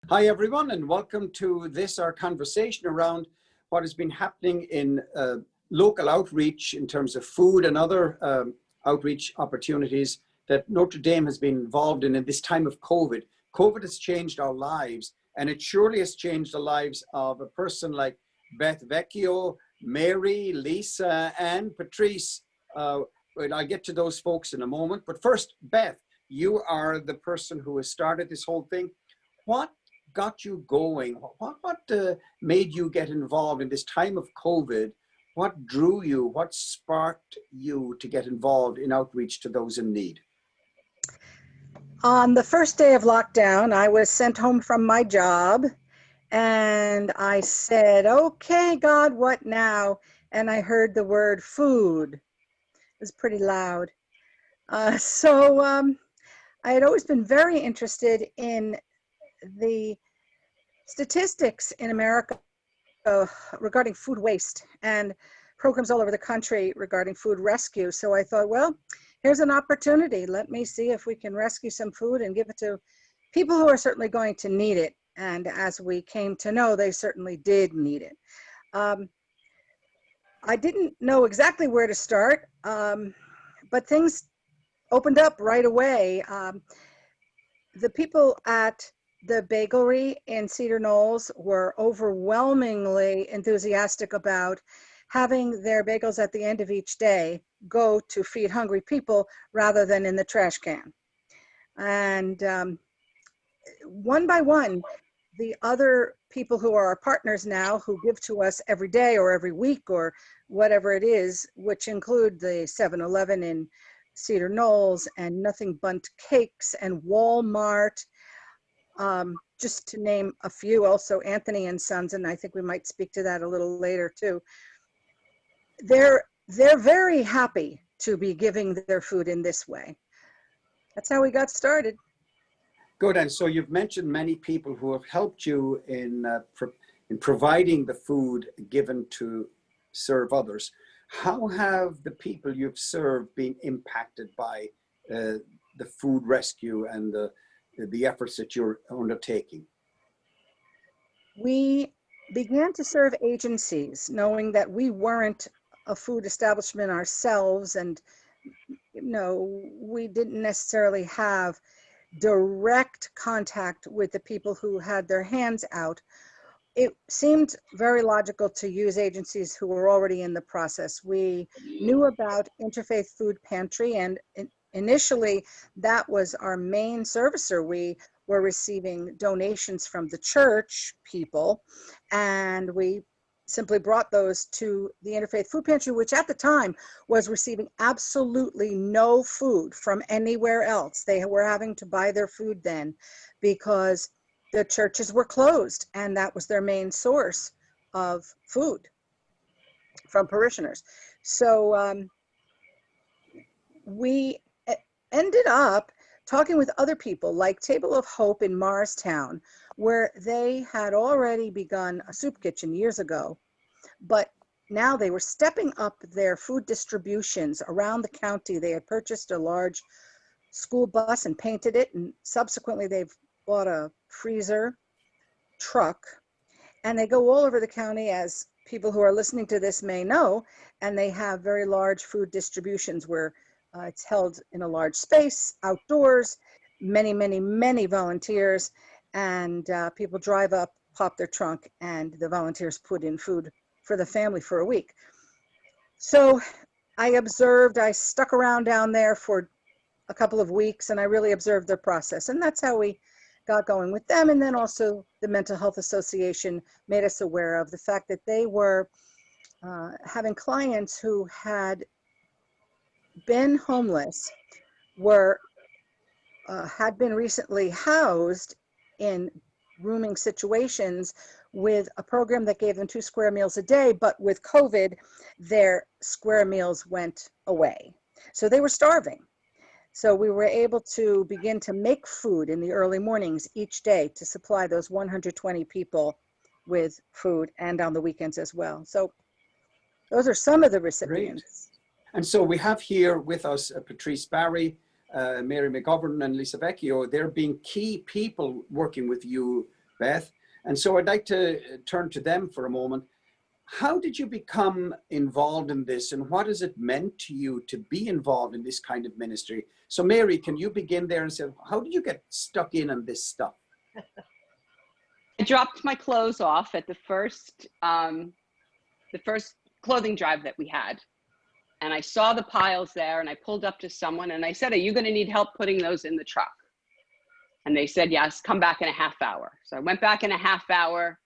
Hi, everyone, and welcome to our conversation around what has been happening in local outreach in terms of food and other outreach opportunities that Notre Dame has been involved in this time of COVID. COVID has changed our lives, and it surely has changed the lives of a person like Beth Vecchio, Mary, Lisa, and Patrice. I'll get to those folks in a moment. But first, Beth, you are the person who has started this whole thing. What got you going? What made you get involved in this time of COVID? What drew you? What sparked you to get involved in outreach to those in need? On the first day of lockdown, I was sent home from my job and I said, okay, God, what now? And I heard the word food. It was pretty loud. I had always been very interested in the statistics in America regarding food waste and programs all over the country regarding food rescue. So I thought, well, here's an opportunity. Let me see if we can rescue some food and give it to people who are certainly going to need it. And as we came to know, they certainly did need it. I didn't know exactly where to start, but things opened up right away. The people at the bakery in Cedar Knolls were overwhelmingly enthusiastic about having their bagels at the end of each day go to feed hungry people rather than in the trash can. And one by one, the other people who are our partners now, who give to us every day or every week or whatever it is, which include the 7-Eleven in Cedar Knolls and Nothing Bundt Cakes and Walmart, just to name a few, also Anthony and Sons, and I think we might speak to that a little later too. They're very happy to be giving their food in this way. That's how we got started. Good. And so you've mentioned many people who have helped you in providing the food given to serve others. How have the people you've served been impacted by the food rescue and the efforts that you're undertaking? We began to serve agencies, knowing that we weren't a food establishment ourselves, and we didn't necessarily have direct contact with the people who had their hands out. It seemed very logical to use agencies who were already in the process. We knew about Interfaith Food Pantry, and initially that was our main servicer. We were receiving donations from the church people, and we simply brought those to the Interfaith Food Pantry, which at the time was receiving absolutely no food from anywhere else. They were having to buy their food then because the churches were closed, and that was their main source of food from parishioners. So we ended up talking with other people like Table of Hope in Morristown, where they had already begun a soup kitchen years ago, but now they were stepping up their food distributions around the county. They had purchased a large school bus and painted it, and subsequently they've bought a freezer truck, and they go all over the county, as people who are listening to this may know, and they have very large food distributions where it's held in a large space, outdoors, many volunteers, and people drive up, pop their trunk, and the volunteers put in food for the family for a week. So I stuck around down there for a couple of weeks, and I really observed their process, and that's how we got going with them. And then also the Mental Health Association made us aware of the fact that they were having clients who had been homeless, had been recently housed in rooming situations with a program that gave them 2 square meals a day, but with COVID, their square meals went away. So they were starving. So we were able to begin to make food in the early mornings each day to supply those 120 people with food, and on the weekends as well. So those are some of the recipients. Great. And so we have here with us Patrice Barry, Mary McGovern, and Lisa Vecchio. They're being key people working with you Beth. And so I'd like to turn to them for a moment. How did you become involved in this, and what has it meant to you to be involved in this kind of ministry? So Mary, can you begin there and say, how did you get stuck in on this stuff? I dropped my clothes off at the first clothing drive that we had. And I saw the piles there, and I pulled up to someone and I said, are you going to need help putting those in the truck? And they said, yes, come back in a half hour. So I went back in a half hour,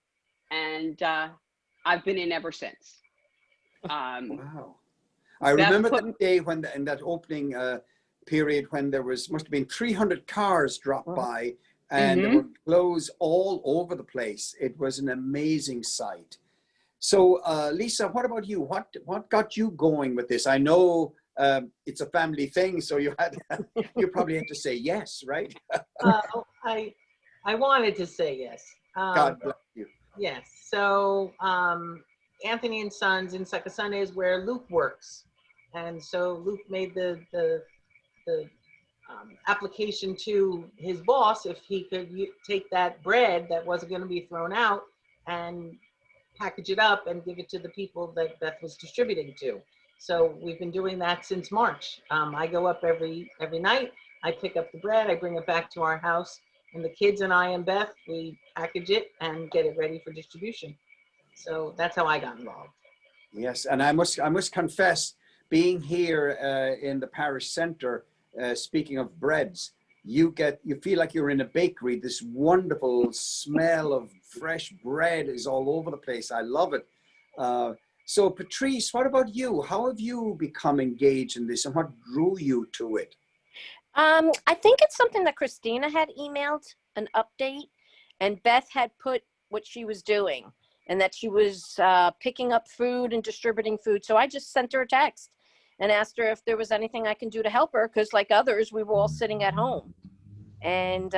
and I've been in ever since. Wow. I remember that day when, in that opening period, when there must have been 300 cars dropped by, and there were clothes all over the place. It was an amazing sight. So Lisa, what about you? What got you going with this? I know it's a family thing, so you probably had to say yes, right? I wanted to say yes. God bless you. Yes. So Anthony and Sons in Second Sunday is where Luke works, and so Luke made the application to his boss if he could take that bread that wasn't going to be thrown out and package it up and give it to the people that Beth was distributing to. So we've been doing that since March. I go up every night. I pick up the bread. I bring it back to our house, and the kids and I and Beth, we package it and get it ready for distribution. So that's how I got involved. Yes, and I must confess, being here in the parish center, speaking of breads, you feel like you're in a bakery. This wonderful smell of fresh bread is all over the place. I love it. So Patrice, what about you? How have you become engaged in this, and what drew you to it? I think it's something that Christina had emailed an update, and Beth had put what she was doing, and that she was picking up food and distributing food. So I just sent her a text and asked her if there was anything I can do to help her, because like others, we were all sitting at home. And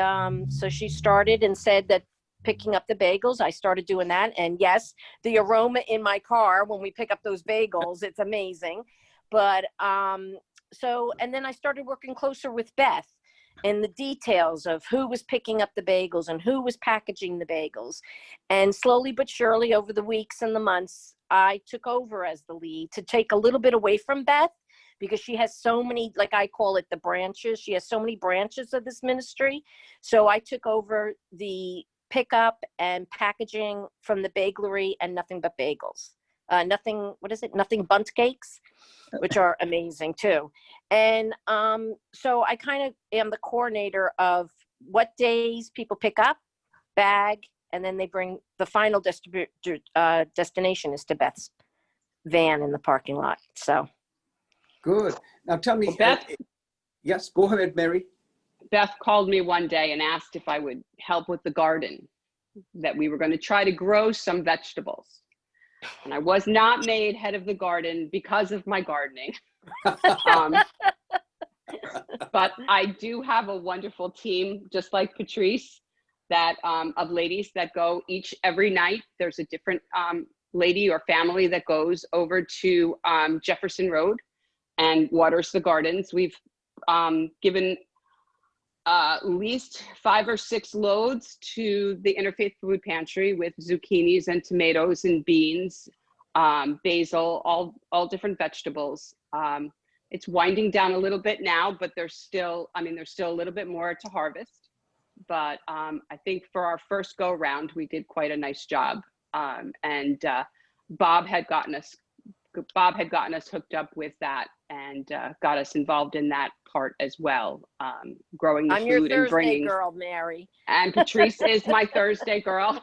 so she started and said that picking up the bagels, I started doing that. And yes, the aroma in my car when we pick up those bagels, it's amazing. But so, and then I started working closer with Beth in the details of who was picking up the bagels and who was packaging the bagels. And slowly but surely over the weeks and the months, I took over as the lead to take a little bit away from Beth, because she has so many, like I call it, the branches. She has so many branches of this ministry. So I took over the pickup and packaging from the baglery and Nothing But Bagels. Nothing Bundt Cakes, which are amazing too. And so I kind of am the coordinator of what days people pick up, bag, and then they bring the final destination is to Beth's van in the parking lot. So good. Now tell me, well, Beth, yes, go ahead, Mary. Beth called me one day and asked if I would help with the garden, that we were going to try to grow some vegetables. And I was not made head of the garden because of my gardening. But I do have a wonderful team, just like Patrice, that of ladies that go every night. There's a different lady or family that goes over to Jefferson Road and waters the gardens. We've given at least 5 or 6 loads to the Interfaith Food Pantry with zucchinis and tomatoes and beans, basil, all different vegetables. It's winding down a little bit now, but there's still a little bit more to harvest. But I think for our first go round, we did quite a nice job. And Bob had gotten us hooked up with that and got us involved in that part as well, growing the I'm food your and Thursday bringing. girl, Mary. And Patrice is my Thursday girl.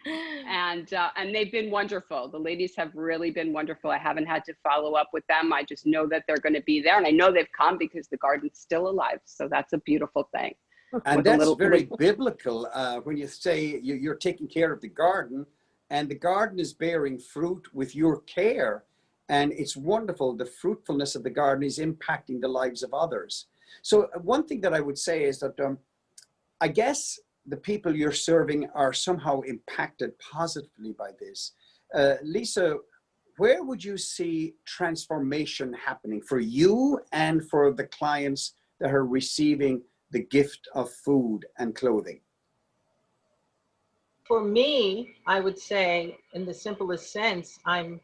And they've been wonderful. The ladies have really been wonderful. I haven't had to follow up with them. I just know that they're going to be there, and I know they've come because the garden's still alive. So that's a beautiful thing. And that's very biblical when you say you're taking care of the garden, and the garden is bearing fruit with your care. And it's wonderful. The fruitfulness of the garden is impacting the lives of others. So one thing that I would say is that I guess the people you're serving are somehow impacted positively by this. Lisa, where would you see transformation happening for you and for the clients that are receiving the gift of food and clothing? For me, I would say, in the simplest sense, I'm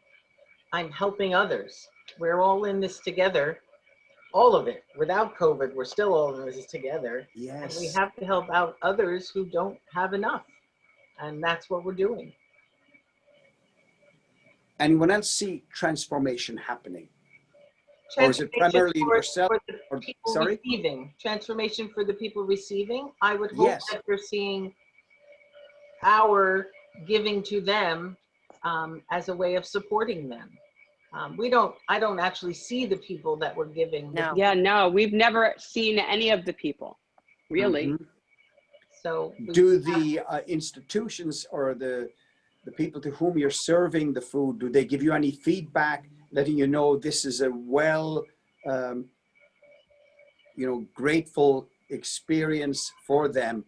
helping others. We're all in this together, all of it. Without COVID, we're still all in this together. And we Yes. have to help out others who don't have enough. And that's what we're doing. Anyone else see transformation happening? Or is it Transformation primarily for- yourself? for the Or, people sorry? receiving. Transformation for the people receiving. I would hope Yes. that they're seeing our giving to them as a way of supporting them. I don't actually see the people that we're giving. No. Yeah, no, we've never seen any of the people, really. Mhm. So Do the institutions or the people to whom you're serving the food, do they give you any feedback, letting you know this is a well, grateful experience for them?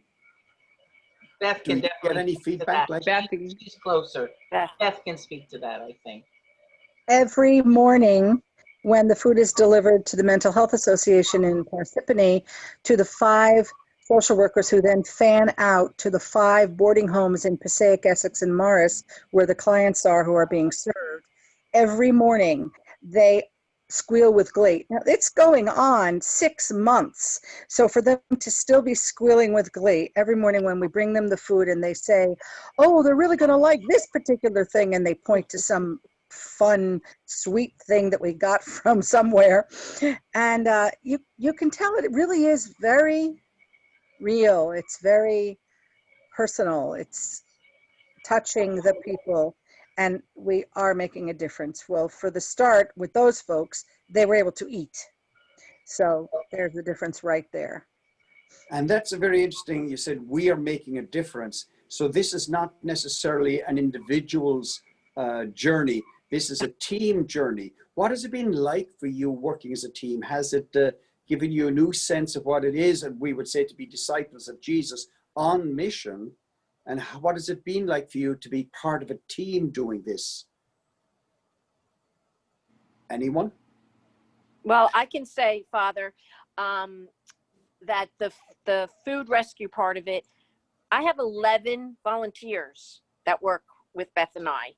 Beth Do can you get definitely any speak to feedback? that. Beth, She's closer. Beth. Beth can speak to that, I think. Every morning when the food is delivered to the Mental Health Association in Parsippany, to the 5 social workers who then fan out to the 5 boarding homes in Passaic, Essex, and Morris, where the clients are who are being served, every morning they squeal with glee. Now, it's going on 6 months. So for them to still be squealing with glee every morning when we bring them the food and they say, oh, they're really going to like this particular thing, and they point to some fun, sweet thing that we got from somewhere. And you can tell it really is very real. It's very personal. It's touching the people. And we are making a difference. Well, for the start, with those folks, they were able to eat. So there's the difference right there. And that's a very interesting, you said we are making a difference. So this is not necessarily an individual's journey. This is a team journey. What has it been like for you working as a team? Has it given you a new sense of what it is, and we would say, to be disciples of Jesus on mission? And what has it been like for you to be part of a team doing this? Anyone? Well, I can say, Father, that the food rescue part of it, I have 11 volunteers that work with Beth and I,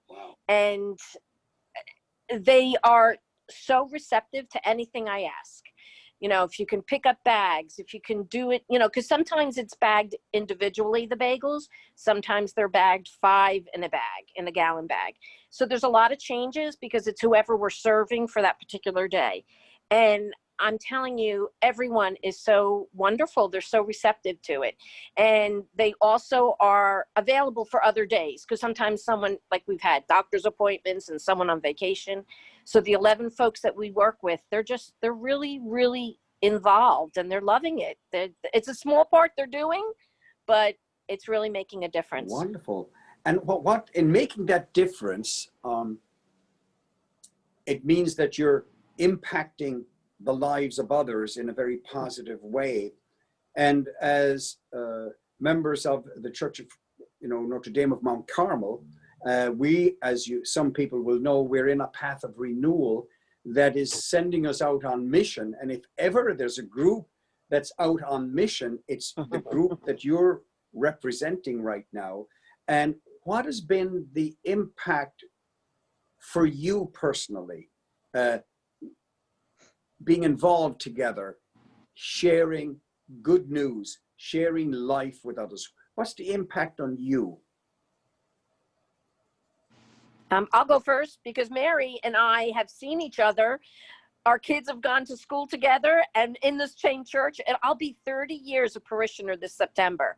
and they are so receptive to anything I ask. You know, if you can pick up bags, if you can do it, you know, because sometimes it's bagged individually, the bagels. Sometimes they're bagged 5 in a bag, in a gallon bag. So there's a lot of changes because it's whoever we're serving for that particular day. And I'm telling you, everyone is so wonderful. They're so receptive to it. And they also are available for other days, because sometimes someone, like we've had doctor's appointments and someone on vacation. So the 11 folks that we work with, they're really, really involved, and they're loving it. It's a small part they're doing, but it's really making a difference. Wonderful. And what in making that difference, it means that you're impacting the lives of others in a very positive way. And as members of the Church of Notre Dame of Mount Carmel, we, as some people will know, we're in a path of renewal that is sending us out on mission. And if ever there's a group that's out on mission, it's the group that you're representing right now. And what has been the impact for you personally, being involved together, sharing good news, sharing life with others? What's the impact on you? I'll go first, because Mary and I have seen each other. Our kids have gone to school together and in this same church, and I'll be 30 years a parishioner this September.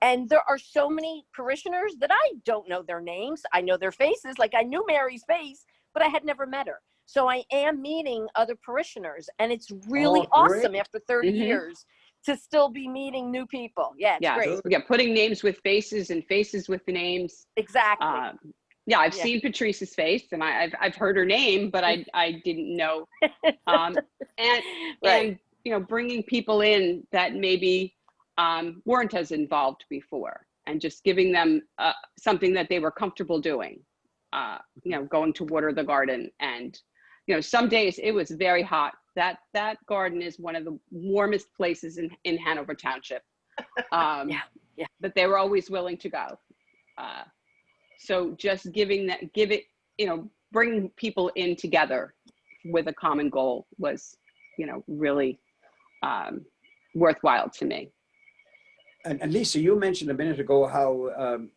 And there are so many parishioners that I don't know their names. I know their faces, like I knew Mary's face, but I had never met her. So I am meeting other parishioners, and it's really awesome after 30 years to still be meeting new people. Yeah, it's great. Yeah, putting names with faces and faces with the names. Exactly. Yeah, I've seen Patrice's face, and I've heard her name, but I didn't know. And bringing people in that maybe weren't as involved before, and just giving them something that they were comfortable doing. Going to water the garden, and some days it was very hot. That garden is one of the warmest places in Hanover Township. But they were always willing to go. So just bringing people in together with a common goal was, really worthwhile to me. And Lisa, you mentioned a minute ago how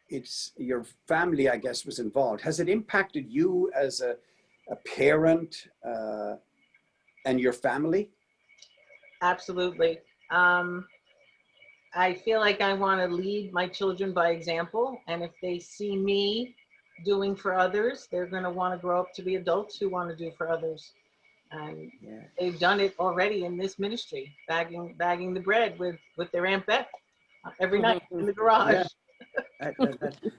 it's your family, I guess, was involved. Has it impacted you as a parent and your family? Absolutely. I feel like I want to lead my children by example. And if they see me doing for others, they're going to want to grow up to be adults who want to do for others. And they've done it already in this ministry, bagging the bread with their Aunt Beth every night in the garage. Yeah.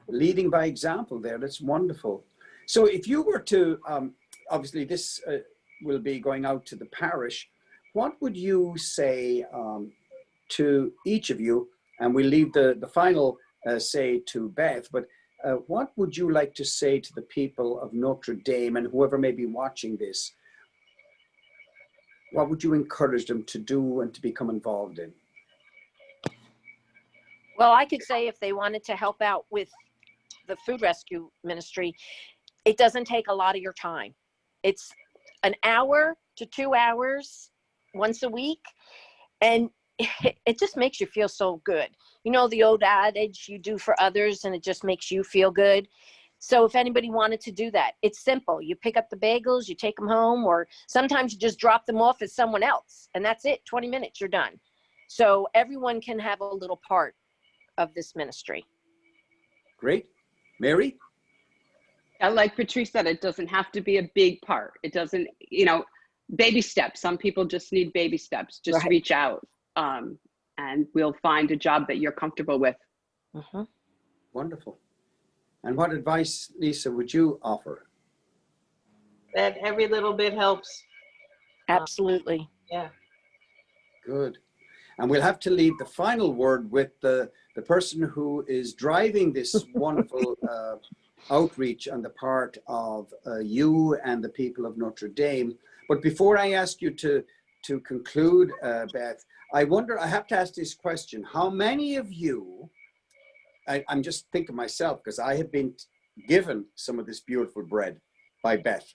Leading by example there, that's wonderful. So if you were to, obviously this will be going out to the parish, what would you say to each of you, and we'll leave the final say to Beth, but what would you like to say to the people of Notre Dame and whoever may be watching this? What would you encourage them to do and to become involved in? Well, I could say if they wanted to help out with the food rescue ministry, it doesn't take a lot of your time. It's an hour to 2 hours once a week. And it just makes you feel so good. You know, the old adage, you do for others and it just makes you feel good. So if anybody wanted to do that, it's simple. You pick up the bagels, you take them home, or sometimes you just drop them off at someone else and that's it. 20 minutes, you're done. So everyone can have a little part of this ministry. Great. Mary? Like Patrice said, it doesn't have to be a big part. It doesn't, baby steps. Some people just need baby steps. Just Right. reach out and we'll find a job that you're comfortable with. Wonderful. And what advice, Lisa, would you offer? That every little bit helps. Absolutely. Yeah. Good. And we'll have to leave the final word with the person who is driving this wonderful outreach on the part of you and the people of Notre Dame. But before I ask you to conclude, Beth, I wonder, I have to ask this question. How many of you, I'm just thinking myself, because I have been given some of this beautiful bread by Beth.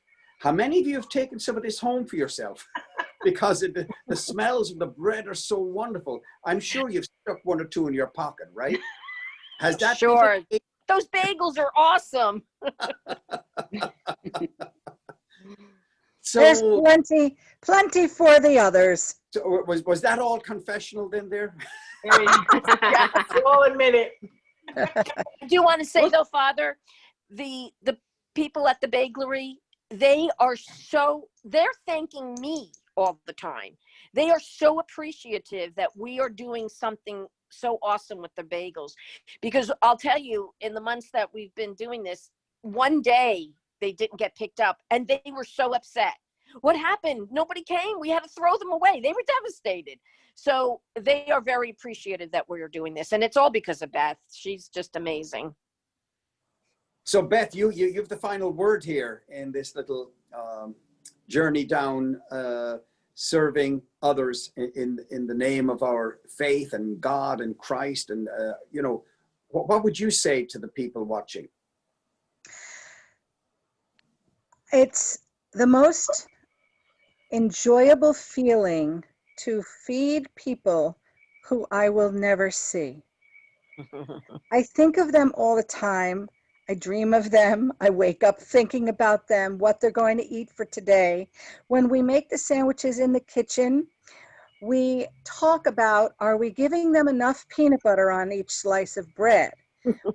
How many of you have taken some of this home for yourself? Because the smells of the bread are so wonderful. I'm sure you've stuck 1 or 2 in your pocket, right? Has that been Sure. the case? Those bagels are awesome. There's So, plenty for the others. so was that all confessional then there? There you go. We'll all admit it. I do want to say though, Father, the people at the baglery, they're thanking me all the time. They are so appreciative that we are doing something so awesome with the bagels. Because I'll tell you, in the months that we've been doing this, one day they didn't get picked up and they were so upset. What happened? Nobody came. We had to throw them away. They were devastated. So they are very appreciative that we're doing this. And it's all because of Beth. She's just amazing. So Beth, you have the final word here in this little journey down serving others in the name of our faith and God and Christ. And, what would you say to the people watching? It's the most enjoyable feeling to feed people who I will never see. I think of them all the time. I dream of them. I wake up thinking about them, what they're going to eat for today. When we make the sandwiches in the kitchen, we talk about, are we giving them enough peanut butter on each slice of bread?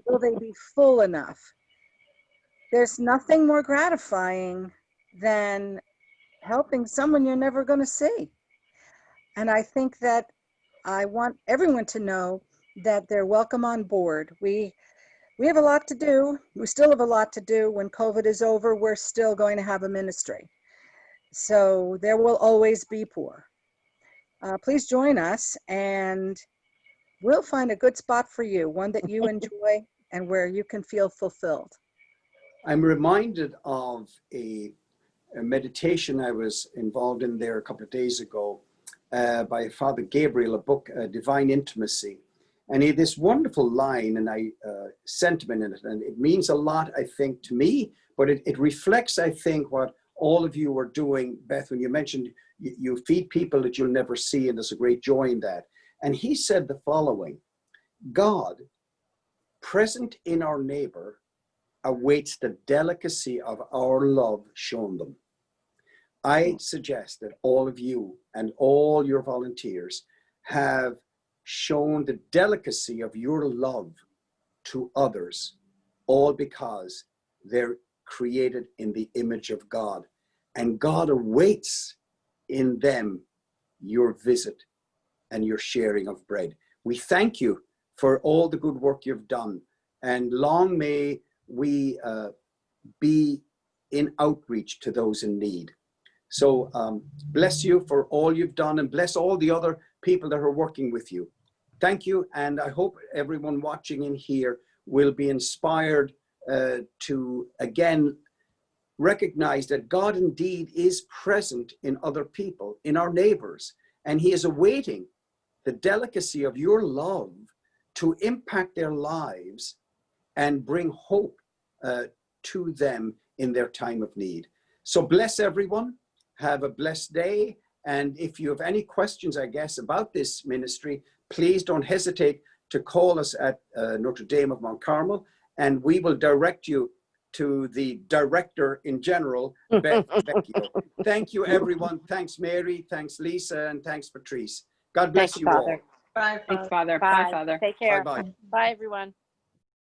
Will they be full enough? There's nothing more gratifying than helping someone you're never going to see. And I think that I want everyone to know that they're welcome on board. We have a lot to do. We still have a lot to do. When COVID is over, we're still going to have a ministry. So there will always be poor. Please join us and we'll find a good spot for you, one that you enjoy and where you can feel fulfilled. I'm reminded of a meditation I was involved in there a couple of days ago by Father Gabriel, a book, Divine Intimacy. And he had this wonderful line and sentiment in it, and it means a lot, I think, to me, but it reflects, I think, what all of you are doing. Beth, when you mentioned you feed people that you'll never see, and there's a great joy in that. And he said the following: God, present in our neighbor, awaits the delicacy of our love shown them. I suggest that all of you and all your volunteers have shown the delicacy of your love to others, all because they're created in the image of God. And God awaits in them your visit and your sharing of bread. We thank you for all the good work you've done, and long may we be in outreach to those in need. So bless you for all you've done, and bless all the other people that are working with you. Thank you, and I hope everyone watching in here will be inspired to again recognize that God indeed is present in other people, in our neighbors, and he is awaiting the delicacy of your love to impact their lives and bring hope to them in their time of need. So bless everyone. Have a blessed day. And if you have any questions, I guess, about this ministry, please don't hesitate to call us at Notre Dame of Mount Carmel, and we will direct you to the director in general, Beth Vecchio. Thank you, everyone. Thanks, Mary. Thanks, Lisa. And thanks, Patrice. God bless Thank you all. Father. Bye, Thanks, Father. Father. Bye, Father. Take care. Bye-bye. Bye, everyone.